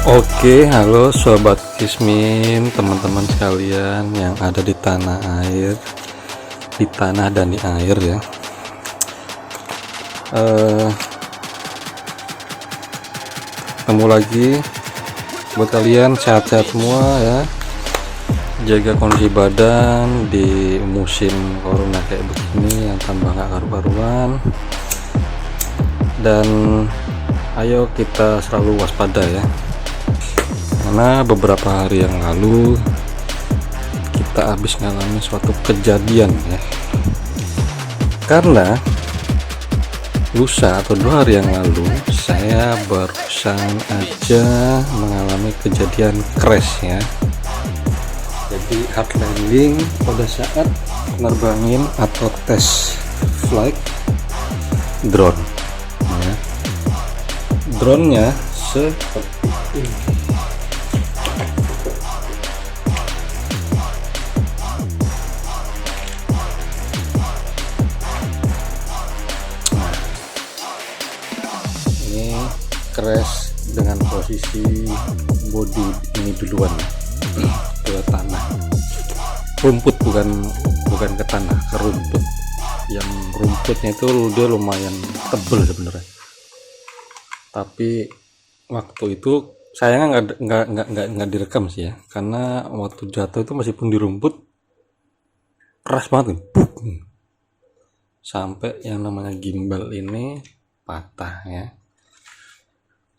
Oke, halo sobat Kismin, teman-teman sekalian yang ada di tanah air, di tanah dan di air ya. Ketemu lagi buat kalian, sehat-sehat semua ya. Jaga kondisi badan di musim corona kayak begini yang tambah gak karu-karuan. Dan ayo kita selalu waspada ya. Karena beberapa hari yang lalu kita habis ngalamin suatu kejadian ya. Karena lusa atau 2 hari yang lalu saya barusan aja mengalami kejadian crash ya. Jadi hard landing pada saat penerbangin atau tes flight drone ya. Drone-nya seperti ini. Crash dengan posisi body ini duluan ke tanah, rumput, bukan ke tanah, ke rumput. Yang rumputnya itu dia lumayan tebel sebenarnya, tapi waktu itu sayangnya nggak direkam sih ya, karena waktu jatuh itu meskipun di rumput keras banget, buk, sampai yang namanya gimbal ini patah ya.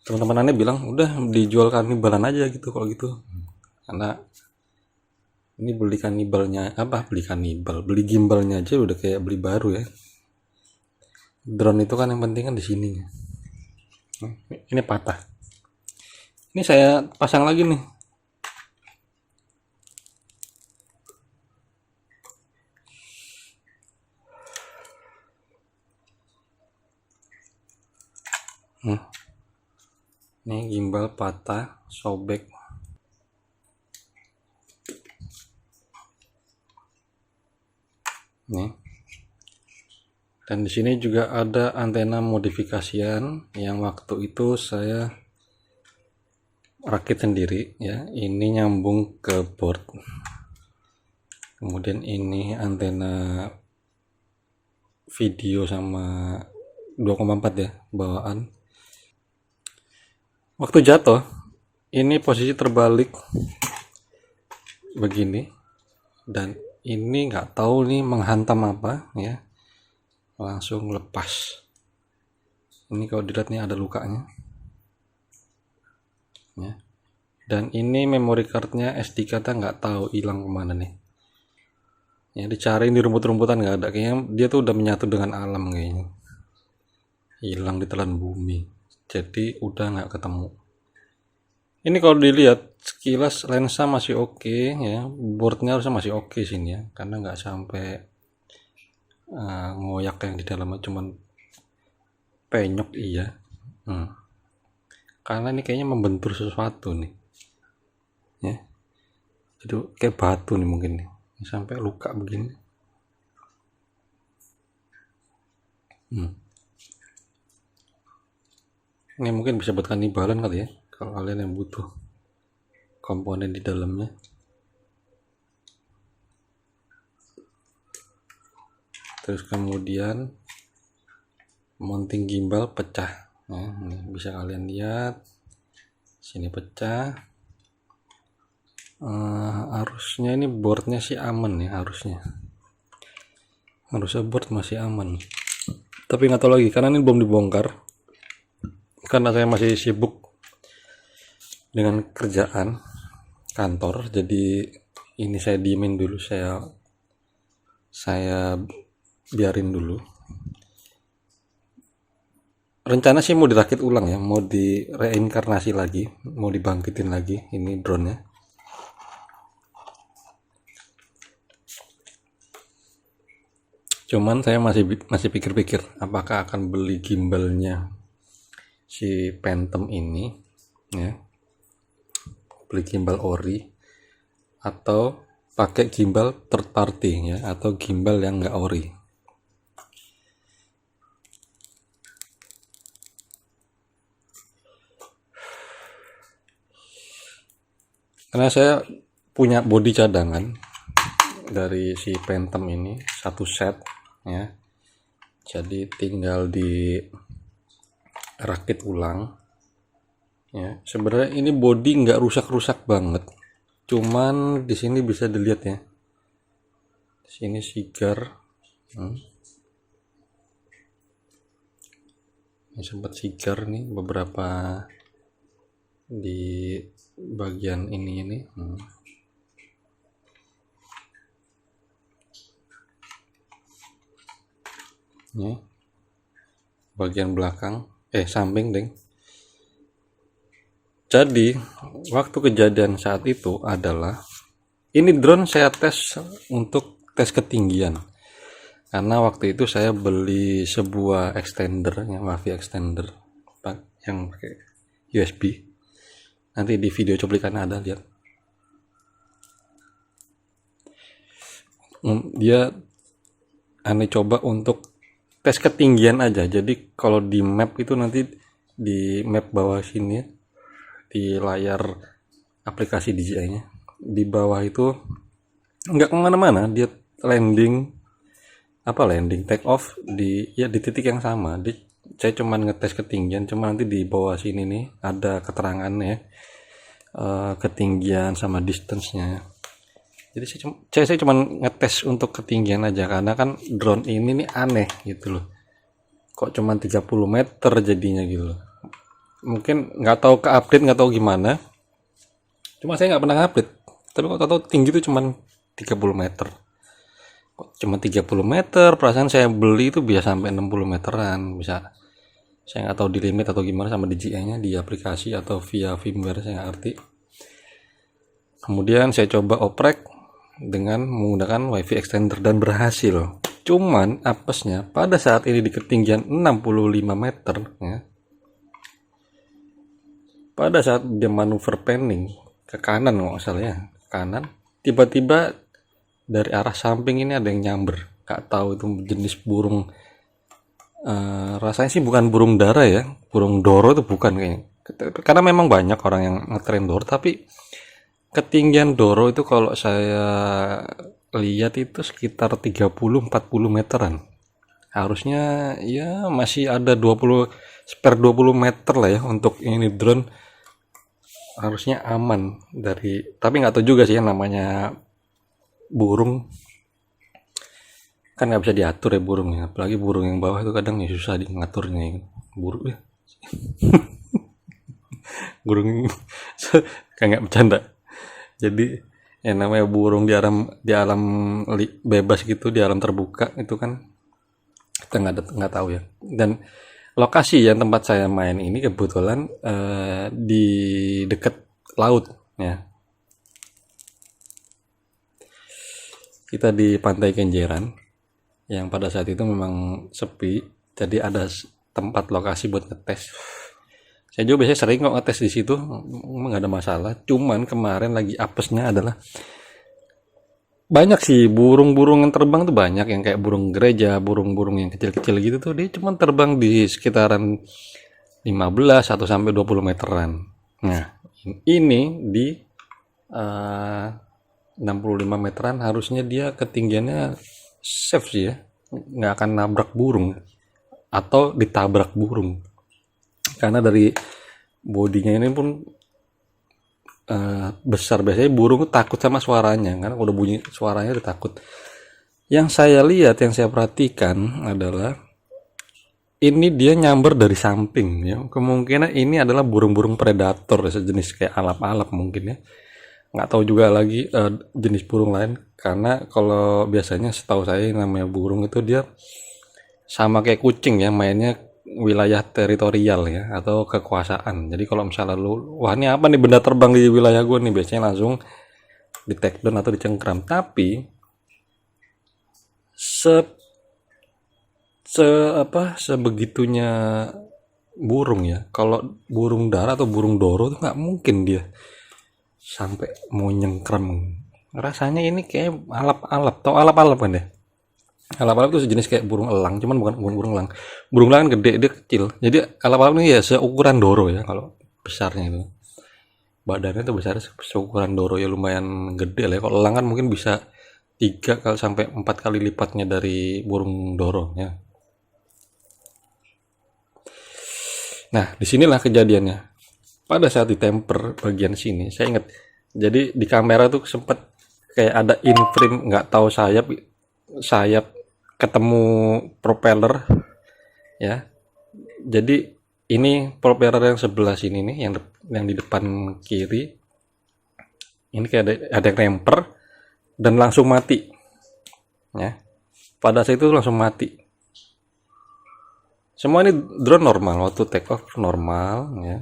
Teman-teman aneh bilang udah dijual kanibalan aja gitu kalau gitu, karena ini beli gimbalnya aja udah kayak beli baru ya. Drone itu kan yang penting kan di sini. Ini patah, ini saya pasang lagi nih. Ini gimbal patah, sobek. Nih. Dan di sini juga ada antena modifikasian yang waktu itu saya rakit sendiri ya. Ini nyambung ke board. Kemudian ini antena video sama 2,4 ya bawaan. Waktu jatuh ini posisi terbalik begini, dan ini nggak tahu nih menghantam apa ya, langsung lepas. Ini kalau dilihat nih ada lukanya ya. Dan ini memory cardnya, SD cardnya nggak tahu hilang kemana nih ya, dicari di rumput-rumputan nggak ada, kayaknya dia tuh udah menyatu dengan alam, kayaknya hilang ditelan bumi, jadi udah nggak ketemu. Ini kalau dilihat sekilas lensa masih oke ya, boardnya harusnya masih oke sini ya, karena nggak sampai ngoyak yang di dalamnya, cuman penyok iya. Karena ini kayaknya membentur sesuatu nih ya, jadi kayak batu nih mungkin nih, sampai luka begini. Ini mungkin bisa buat kanibalan kali ya, kalau kalian yang butuh komponen di dalamnya. Terus kemudian mounting gimbal pecah nah, ini bisa kalian lihat sini pecah. Harusnya ini boardnya sih aman ya, harusnya board masih aman, tapi nggak tahu lagi karena ini belum dibongkar, karena saya masih sibuk dengan kerjaan kantor, jadi ini saya diemin dulu, saya biarin dulu. Rencana sih mau dirakit ulang ya, mau direinkarnasi lagi, mau dibangkitin lagi ini drone-nya. Cuman saya masih pikir-pikir apakah akan beli gimbalnya si Phantom ini ya, beli gimbal ori atau pakai gimbal third party ya, atau gimbal yang enggak ori. karena saya punya body cadangan dari si Phantom ini, satu set ya, jadi tinggal di rakit ulang ya. Sebenarnya ini body nggak rusak-rusak banget, cuman di sini bisa dilihat ya, di sini sigar ini sempat sigar nih beberapa di bagian ini ini bagian belakang samping deng. Jadi waktu kejadian saat itu adalah ini drone saya tes untuk tes ketinggian, karena waktu itu saya beli sebuah extender yang wifi extender yang pakai USB. Nanti di video cuplikannya ada, lihat. Dia aneh coba untuk tes ketinggian aja. Jadi kalau di map itu nanti di map bawah sini di layar aplikasi DJI-nya, di bawah itu nggak kemana-mana, dia landing take off di titik yang sama. Saya cuman ngetes ketinggian, cuma nanti di bawah sini nih ada keterangannya, ketinggian sama distance-nya. Jadi saya cuma ngetes untuk ketinggian aja, karena kan drone ini nih aneh gitu loh, kok cuma 30 meter jadinya gitu loh. Mungkin nggak tahu ke update, nggak tahu gimana, cuma saya nggak pernah update, tapi kok tahu tinggi itu cuma 30 meter. Kok cuma 30 meter, perasaan saya beli itu biasa sampai 60 meteran bisa. Saya nggak tahu di limit atau gimana sama DJI-nya di aplikasi atau via firmware, saya nggak ngerti. Kemudian saya coba oprek dengan menggunakan wifi extender dan berhasil. Cuman apesnya pada saat ini di ketinggian 65 meter ya, pada saat dia manuver panning ke kanan, nggak salah ya, ke kanan, tiba-tiba dari arah samping ini ada yang nyamber. Gak tahu itu jenis burung, rasanya sih bukan burung dara ya, burung doro itu bukan kayaknya, karena memang banyak orang yang ngetren doro, tapi ketinggian doro itu kalau saya lihat itu sekitar 30-40 meteran. Harusnya ya masih ada 20 meter lah ya untuk ini drone, harusnya aman dari, tapi nggak tahu juga sih yang namanya burung kan nggak bisa diatur ya burungnya, apalagi burung yang bawah itu kadang ya susah ngaturnya ya. Burung ya. Burung kayak nggak bercanda. Jadi yang namanya burung di alam bebas gitu, di alam terbuka itu kan kita nggak tahu ya. Dan lokasi yang tempat saya main ini kebetulan di dekat laut ya. Kita di Pantai Kenjeran yang pada saat itu memang sepi, jadi ada tempat lokasi buat ngetes. Saya juga biasanya sering kok ngetes di situ, nggak ada masalah. Cuman kemarin lagi apesnya adalah banyak sih burung-burung yang terbang tuh, banyak yang kayak burung gereja, burung-burung yang kecil-kecil gitu tuh, dia cuma terbang di sekitaran 15 atau sampai 20 meteran. Nah, ini di 65 meteran harusnya dia ketinggiannya safe sih ya, nggak akan nabrak burung atau ditabrak burung, karena dari bodinya ini pun besar. Biasanya burung takut sama suaranya, karena udah bunyi suaranya udah takut. Yang saya lihat, yang saya perhatikan adalah ini dia nyamber dari samping ya, kemungkinan ini adalah burung-burung predator sejenis kayak alap-alap mungkin ya, nggak tahu juga lagi jenis burung lain, karena kalau biasanya setahu saya namanya burung itu dia sama kayak kucing ya, mainnya wilayah teritorial ya atau kekuasaan. Jadi kalau misalnya wah ini apa nih benda terbang di wilayah gue nih, biasanya langsung di take down atau dicengkram. Tapi sebegitunya burung ya, kalau burung dara atau burung doro itu nggak mungkin dia sampai mau nyengkram. Rasanya ini kayak alap-alap. Tau alap-alap kan deh? Alap-alap itu sejenis kayak burung elang, cuman bukan burung elang. Burung elang kan gede, dia kecil. Jadi alap-alap ini ya seukuran doro ya kalau besarnya itu. badannya tuh besar seukuran Doro, ya lumayan gede lah ya. Kalau elang kan mungkin bisa 3 kali sampai 4 kali lipatnya dari burung Doro ya. Nah, disinilah kejadiannya. Pada saat ditemper bagian sini, saya ingat. Jadi di kamera tuh sempet kayak ada in frame, nggak tahu sayap ketemu propeller ya. Jadi ini propeller yang sebelah sini nih, yang di depan kiri. Ini kayak ada yang remper dan langsung mati. Ya. Pada saat itu langsung mati. Semua ini drone normal, waktu take off normal ya.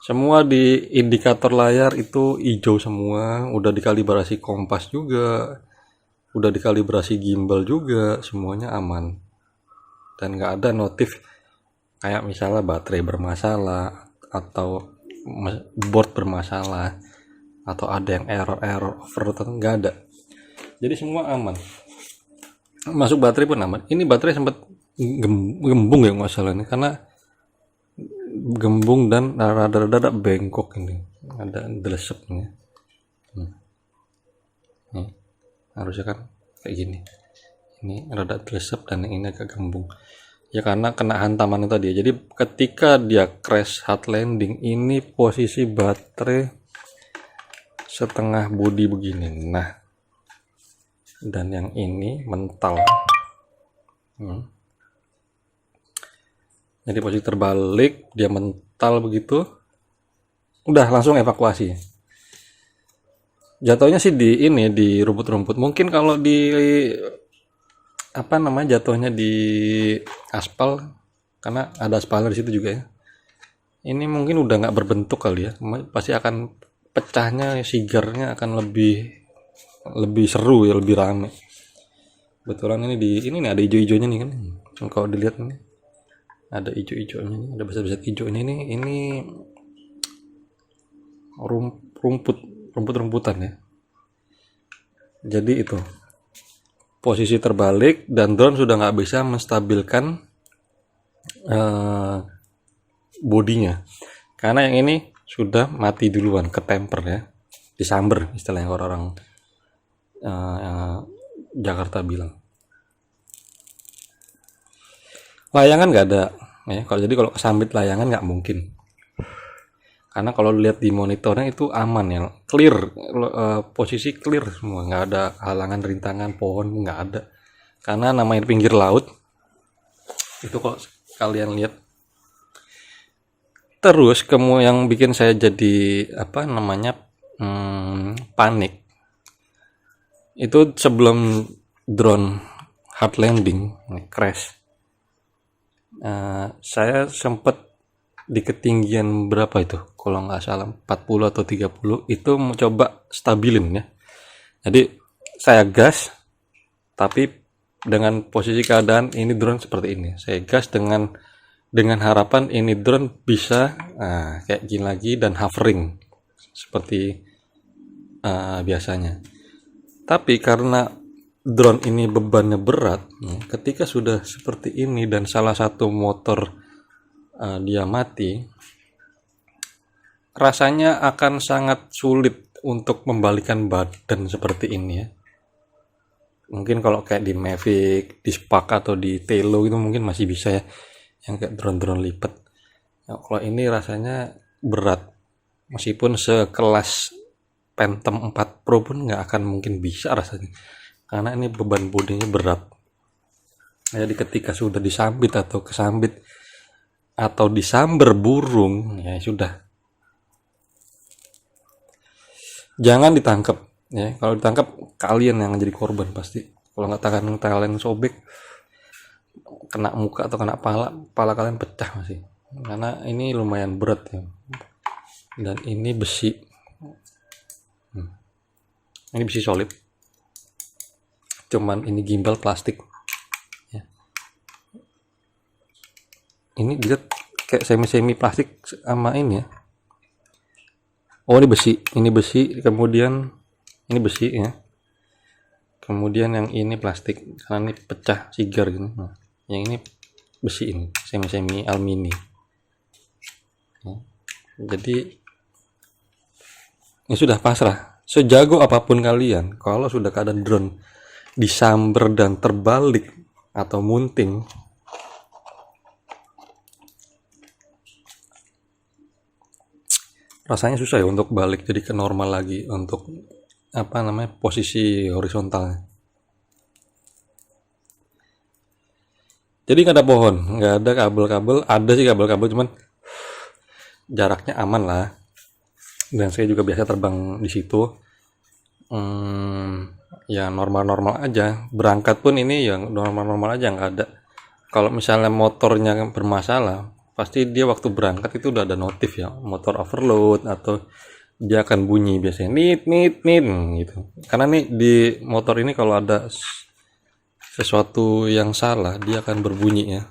Semua di indikator layar itu hijau semua, udah dikalibrasi kompas juga, udah dikalibrasi gimbal juga, semuanya aman. Dan nggak ada notif kayak misalnya baterai bermasalah atau board bermasalah atau ada yang error overload, nggak ada. Jadi semua aman. Masuk baterai pun aman. Ini baterai sempat gembung ya nggak salah nih, karena gembung dan rada-rada bengkok ini, ada delesepnya. Nih, harusnya kan kayak gini. Ini rada delesep dan ini agak gembung. Ya karena kena hantaman itu tadi. Jadi ketika dia crash hard landing, ini posisi baterai setengah body begini. Nah, dan yang ini mental. Jadi posisi terbalik, dia mental begitu. Udah langsung evakuasi. Jatuhnya sih di rumput-rumput. Mungkin kalau di jatuhnya di aspal, karena ada aspalnya di situ juga ya. Ini mungkin udah nggak berbentuk kali ya. Pasti akan pecahnya, sigarnya akan lebih seru ya, lebih rame. Betulan ini nih ada hijau-hijaunya nih kan. Kalau dilihat nih, ada hijau-hijaunya nih, ada besar-besar hijaunya nih. Ini rumput-rumputan ya. Jadi itu posisi terbalik dan drone sudah nggak bisa menstabilkan bodinya, karena yang ini sudah mati duluan, ketemper ya, disamber istilahnya orang-orang Jakarta bilang. Layangan nggak ada ya. Kalau kesambit layangan nggak mungkin, karena kalau lihat di monitornya itu aman ya, clear, posisi clear semua, nggak ada halangan, rintangan, pohon nggak ada, karena namanya pinggir laut itu. Kalau kalian lihat terus, kamu yang bikin saya jadi panik itu sebelum drone hard landing crash, saya sempat di ketinggian berapa itu, kalau nggak salah 40 atau 30, itu mau coba stabilin ya. Jadi saya gas, tapi dengan posisi keadaan ini drone seperti ini, saya gas dengan harapan ini drone bisa kayak gini lagi dan hovering seperti biasanya. Tapi karena drone ini bebannya berat, ketika sudah seperti ini dan salah satu motor dia mati, rasanya akan sangat sulit untuk membalikan badan seperti ini ya. Mungkin kalau kayak di Mavic, di Spark atau di Telo itu mungkin masih bisa ya, yang kayak drone-drone lipat. Nah, kalau ini rasanya berat, meskipun sekelas Phantom 4 Pro pun nggak akan mungkin bisa rasanya, karena ini beban bodinya berat. Jadi ketika sudah disambit atau kesambit atau disamber burung, ya sudah, jangan ditangkap ya. Kalau ditangkap kalian yang jadi korban pasti. Kalau nggak tangan kalian sobek, kena muka atau kena pala kalian pecah masih, karena ini lumayan berat ya. Dan ini besi, ini besi solid, cuman ini gimbal plastik ya. Ini dilihat kayak semi plastik sama ini ya. Oh, ini besi, kemudian ini besi ya, kemudian yang ini plastik karena ini pecah sigar gitu. Nah, yang ini besi, ini semi alumini ya. Jadi Ya sudah pasrah. Sejago apapun kalian, kalau sudah keadaan drone disamber dan terbalik atau munting, rasanya susah ya untuk balik jadi ke normal lagi untuk apa namanya posisi horizontalnya. Jadi nggak ada pohon, nggak ada kabel-kabel, ada sih kabel-kabel cuman jaraknya aman lah. Dan saya juga biasa terbang di situ. Ya normal-normal aja. Berangkat pun ini yang normal-normal aja, nggak ada. Kalau misalnya motornya bermasalah, pasti dia waktu berangkat itu udah ada notif ya, motor overload atau dia akan bunyi biasanya nit nit nit gitu. Karena nih di motor ini kalau ada sesuatu yang salah dia akan berbunyi ya.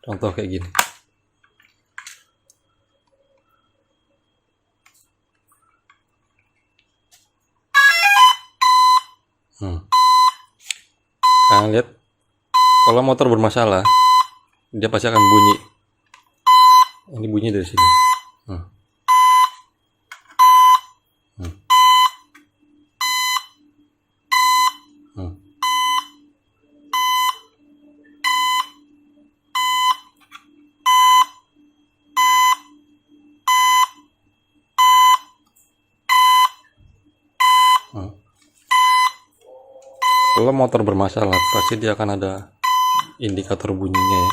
Contoh kayak gini. Kalian lihat, kalau motor bermasalah dia pasti akan bunyi. Ini bunyi dari sini. Kalau motor bermasalah pasti dia akan ada indikator bunyinya ya.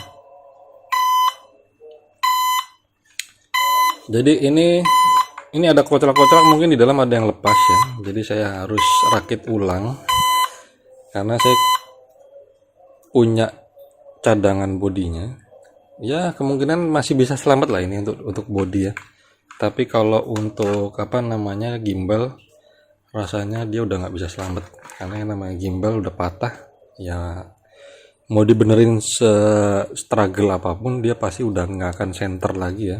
Jadi ini ada kocorak-kocorak, mungkin di dalam ada yang lepas ya. Jadi saya harus rakit ulang karena saya punya cadangan bodinya. Ya kemungkinan masih bisa selamat lah ini untuk bodi ya. Tapi kalau untuk apa namanya gimbal, rasanya dia udah nggak bisa selamat karena yang namanya gimbal udah patah ya. Mau dibenerin struggle apapun dia pasti udah nggak akan center lagi ya.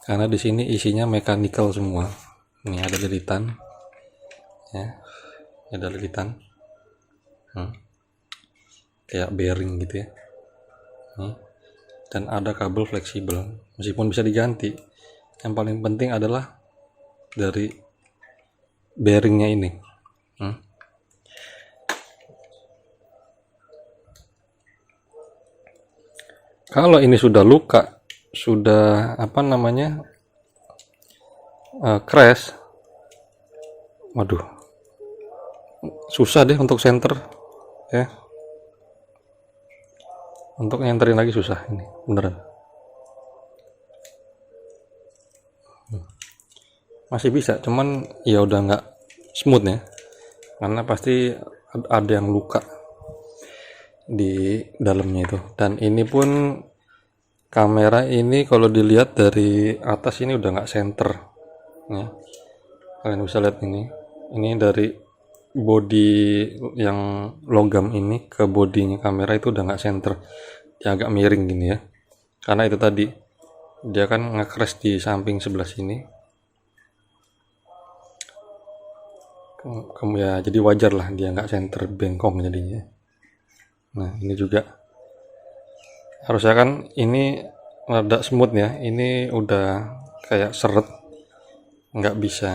Karena di sini isinya mechanical semua. Ini ada lilitan, ya, ada lilitan, kayak bearing gitu ya. Dan ada kabel fleksibel, meskipun bisa diganti. Yang paling penting adalah dari bearingnya ini. Kalau ini sudah luka, sudah apa namanya crash, waduh, susah deh untuk center ya. Untuk nyenterin lagi susah ini beneran. Masih bisa, cuman ya udah nggak smooth ya, karena pasti ada yang luka di dalamnya itu. Dan ini pun kamera ini kalau dilihat dari atas ini udah nggak center ya. Kalian bisa lihat ini dari body yang logam ini ke bodinya kamera itu udah nggak center, dia agak miring gini ya, karena itu tadi dia kan nge-crash di samping sebelah sini. Ya jadi wajar lah dia nggak center, bengkong jadinya. Nah ini juga harusnya kan ini rada smooth ya, ini udah kayak seret, nggak bisa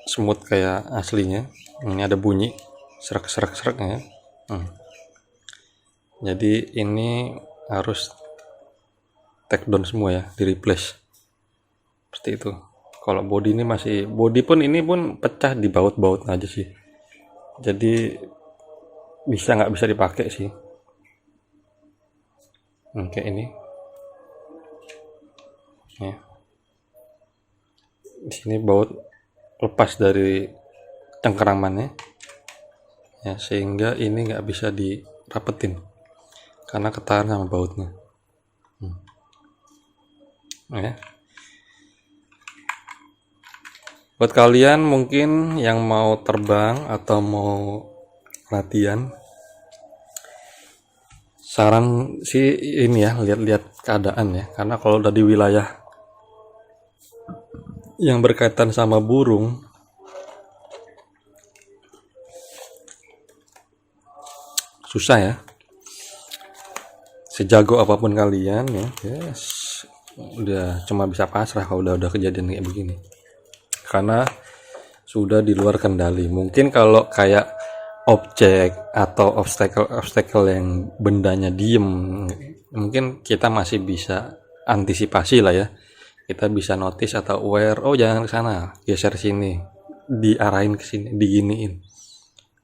smooth kayak aslinya. Ini ada bunyi serak ya. Jadi ini harus take down semua ya, di replace seperti itu. Kalau body ini masih, body pun ini pun pecah di baut-baut aja sih, jadi nggak bisa dipakai sih. Kayak ini ya, di sini baut lepas dari cengkeramannya ya, sehingga ini nggak bisa dirapetin karena ketahan sama bautnya ya. Buat kalian mungkin yang mau terbang atau mau latihan, saran sih ini ya, lihat-lihat keadaan ya, karena kalau udah di wilayah yang berkaitan sama burung susah ya. Sejago apapun kalian ya, udah cuma bisa pasrah kalau udah kejadian kayak begini, karena sudah di luar kendali. Mungkin kalau kayak objek atau obstacle yang bendanya diem, mungkin kita masih bisa antisipasi lah ya, kita bisa notice atau aware, oh jangan ke sana, geser sini, diarahin ke sini, diginiin.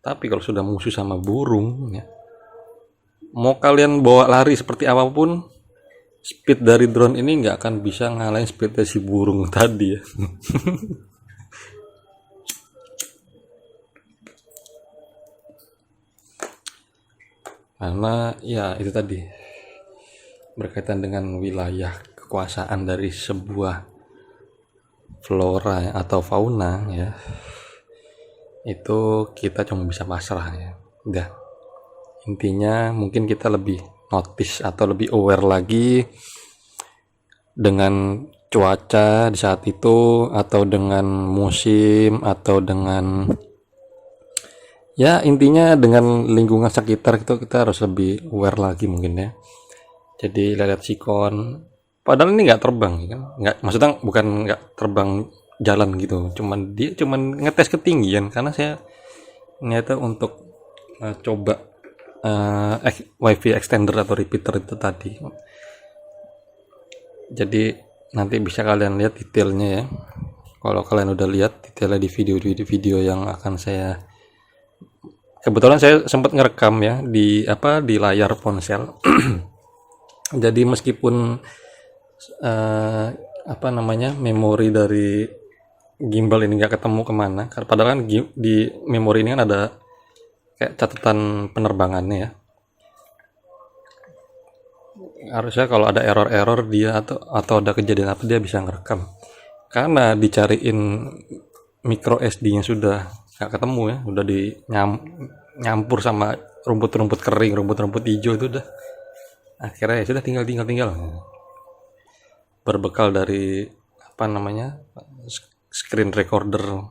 Tapi kalau sudah musuh sama burung ya, mau kalian bawa lari seperti apapun, speed dari drone ini nggak akan bisa ngalahin speednya si burung tadi ya. Karena ya itu tadi berkaitan dengan wilayah kekuasaan dari sebuah flora atau fauna ya, itu kita cuma bisa pasrah ya. Udah, intinya mungkin kita lebih notice atau lebih aware lagi dengan cuaca di saat itu, atau dengan musim, atau dengan ya intinya dengan lingkungan sekitar itu kita harus lebih aware lagi mungkin ya. Jadi lihat sikon, padahal ini nggak terbang kan, nggak, maksudnya bukan nggak terbang jalan gitu, dia cuman ngetes ketinggian, karena saya niatnya untuk coba wifi extender atau repeater itu tadi. Jadi nanti bisa kalian lihat detailnya ya, kalau kalian udah lihat detailnya di video yang akan saya, kebetulan saya sempat ngerekam ya di layar ponsel. Jadi meskipun memori dari gimbal ini nggak ketemu kemana, padahal kan di memori ini kan ada kayak catatan penerbangannya ya. Harusnya kalau ada error dia atau ada kejadian apa, dia bisa ngerekam. Karena dicariin micro SD-nya sudah nggak ketemu ya, udah nyampur sama rumput-rumput kering, rumput-rumput hijau itu udah. Akhirnya ya sudah tinggal berbekal dari screen recorder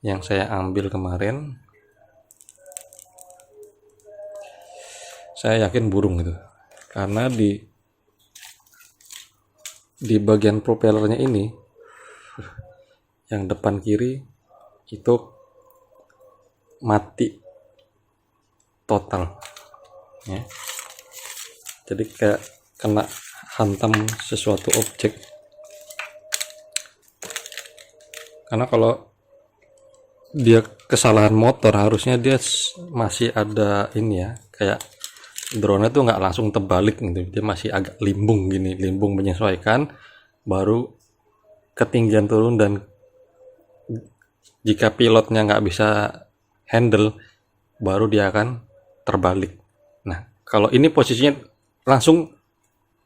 yang saya ambil kemarin, saya yakin burung gitu, karena di bagian propellernya ini yang depan kiri itu mati total ya. Jadi kayak kena hantam sesuatu objek. Karena kalau dia kesalahan motor, harusnya dia masih ada ini ya, kayak drone itu nggak langsung terbalik gitu, dia masih agak limbung gini, limbung menyesuaikan, baru ketinggian turun, dan jika pilotnya nggak bisa handle, baru dia akan terbalik. Nah, kalau ini posisinya langsung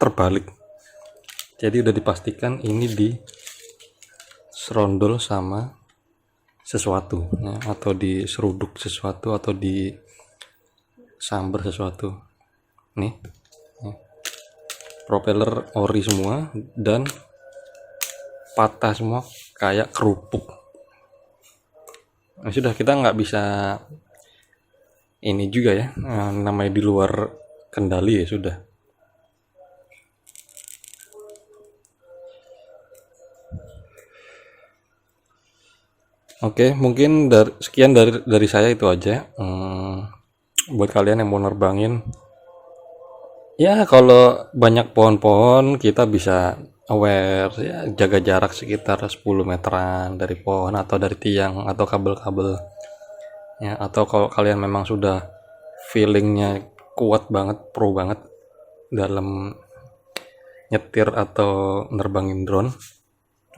terbalik, jadi udah dipastikan ini di serondol sama sesuatu ya, atau diseruduk sesuatu, atau di sambar sesuatu nih. Propeller ori semua dan patah semua kayak kerupuk. Nah, sudah, kita nggak bisa ini juga ya, namanya di luar kendali ya sudah. Oke, mungkin sekian dari saya, itu aja. Buat kalian yang mau nerbangin, ya kalau banyak pohon-pohon kita bisa aware ya, jaga jarak sekitar 10 meteran dari pohon atau dari tiang atau kabel-kabel ya. Atau kalau kalian memang sudah feelingnya kuat banget, pro banget dalam nyetir atau nerbangin drone,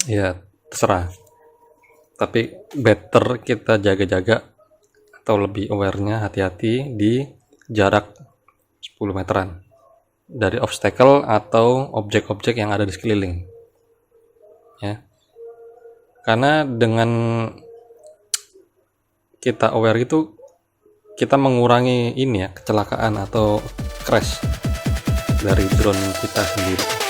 ya terserah. Tapi better kita jaga-jaga atau lebih aware-nya, hati-hati di jarak 10 meteran dari obstacle atau objek-objek yang ada di sekeliling ya. Karena dengan kita aware itu, kita mengurangi ini ya, kecelakaan atau crash dari drone kita sendiri.